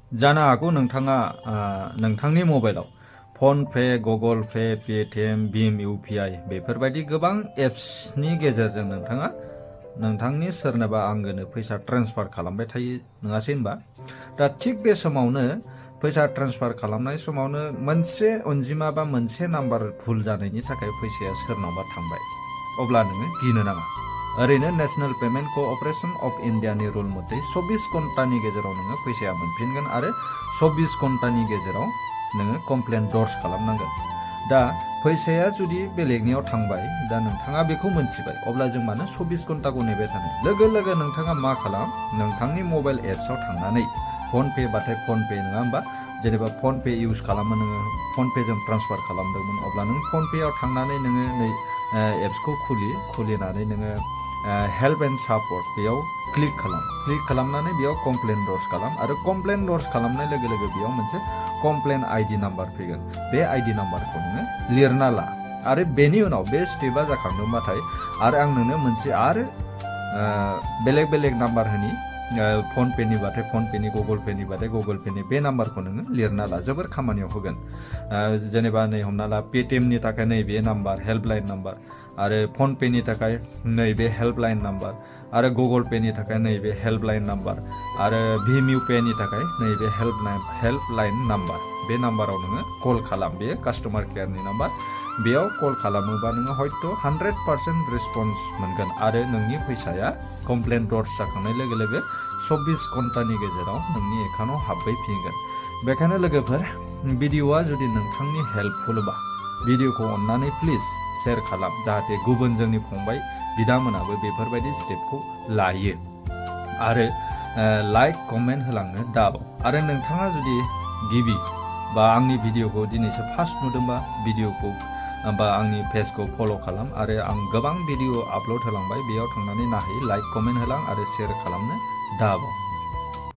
जानो हागौ नोंथाङा नोंथांनि मबाइलाव PhonePe, Google Pay, Paytm, भीम इउपिआई बेफोरबायदि गोबां एप्सनि गेजेरजों नोंथाङा नोंथांनि सोरनोबा आंगोनो फैसा ट्रेन्सफार खालामबाय थायो नङासै होनबा? दा थिग बे समावनो फैसा ट्रेन्सफार खालामनाय समावनो मोनसे अनजिमा बा मोनसे नाम्बार भुल जानायनि थाखाय फैसाया सोरनावबा थांबाय, अब्ला नोङो गिनो नाङा। ओरैनो नेशनेल पेमेन्ट क'अपारेशन अफ इन्डियानि रुल मथे 24 घन्टानि गेजेराव नोङो फैसाया मोनफिनगोन आरो 24 घन्टानि गेजेराव नोङो कमप्लेन दर्ज खालामनांगोन। दा फैसाया जुदि बेलेगनियाव थांबाय, दा नोंथाङा बेखौ मोनथिबाय, अब्ला जों मानो 24 घन्टाखौ नेबाय थानो? लोगो लोगो नोंथाङा मा खालाम, नोंथांनि मबाइल एप्सआव थांनानै फन पे बाथाय फन पे नङा होमबा? जेनेबा फन पे इउज खालामो नोङो, फन पेजों ट्रान्सफार खालामदोंमोन, अब्ला नों फन पेआव थांनानै नोङो नै एप्सखौ खुलिनानै नोङो हेल्प एन्ड सापर्ट बेयाव क्लिक खालामनानै बेयाव कमप्लेन दर्ज खालाम आरो कमप्लेन दर्ज खालामनाय लोगो लोगो बेयाव मोनसे कमप्लेन आइडि नाम्बार फैगोन। बे आइडि नाम्बारखौ नोङो लिरना ला आरो बेनि उनाव बे स्टेपआ जाखांदोंबाथाय आरो आं नोंनो मोनसे आरो बेलेग नाम्बार होनि, फन पेनि बाथाय फन पेनि, गुगल पेनि बाथाय गुगल पेनि बे नाम्बारखौ नोङो लिरना ला, जोबोर खामानियाव होगोन। जेनेबा नै हमना ला पेटिएमनि थाखाय नैबे नाम्बार हेल्पलाइन नाम्बार, आरो फन पेनि थाखाय नैबे हेल्पलाइन नाम्बार, आरो गुगल पेनि थाखाय नैबे हेल्पलाइन नाम्बार, आरो भीम इउपिआईनि थाखाय नैबे हेल्पलाइन नाम्बार। बे नाम्बाराव नोङो कल खालाम, बे कास्टमार केयारनि नाम्बार। बेयाव कल खालामोबा नोङो हयथ' 100% रेसपन्स मोनगोन आरो नोंनि फैसाया कमप्लेन दर्ज जाखांनाय लोगो लोगो 24 घन्टानि गेजेराव नोंनि एकाउन्टाव हाबफैफिनगोन। बेखायनो लोगोफोर, भिडिअ'आ जुदि नोंथांनि हेल्पफुलबा भिडिअ'खौ अन्नानै प्लिज शेयार खालाम, जाहाथे गुबुन जोंनि फंबाय बिदामोनाबो बेफोरबायदि स्टेपखौ लायो। आरो लाइक कमेन्ट होलांनो दाबाव। आरो नोंथाङा जुदि गिबि बा आंनि भिडिअ'खौ दिनैसो फार्स्ट नुदोंबा भिडिअ'खौ बा आंनि पेजखौ फल' खालाम, आरो आं गोबां भिडिअ आपल'ड होलांबाय, बेयाव थांनानै नाहै लाइक कमेन्ट होलां आरो शेयार खालामनो दाबाव।